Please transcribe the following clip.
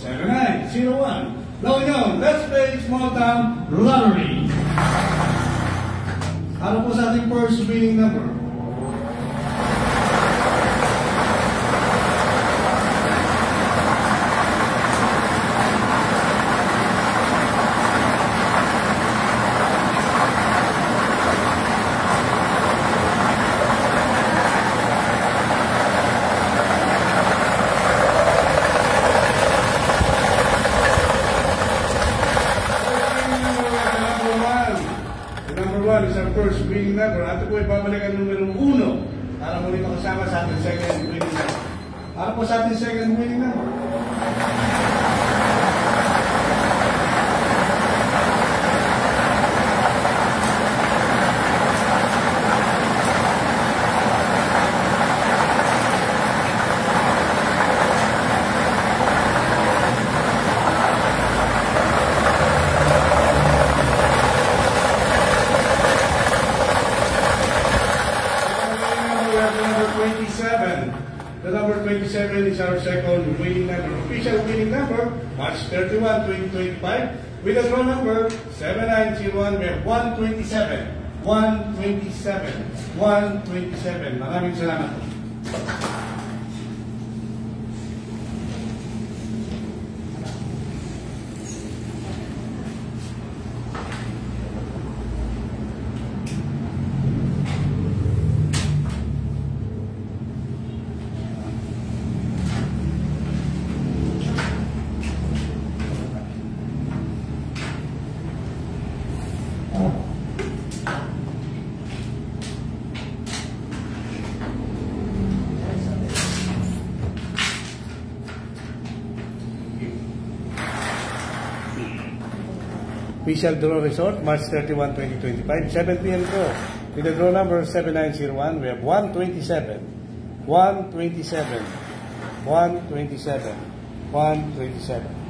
7901. Now yun, let's play Small Town Lottery. Ano po sa ating first winning number? Is our first winning number. Ato po ibabalik ang numero 1 para muli makasama sa ating second winning number. Ano po sa ating second winning number? The number 27 is our second winning number. Official winning number, March 31, 2025. With the draw number 7901, we have 127. 127. 127. Maraming salamat. Official draw result, March 31, 2025, 7 p.m. draw. With the draw number 7901, we have 127, 127, 127, 127.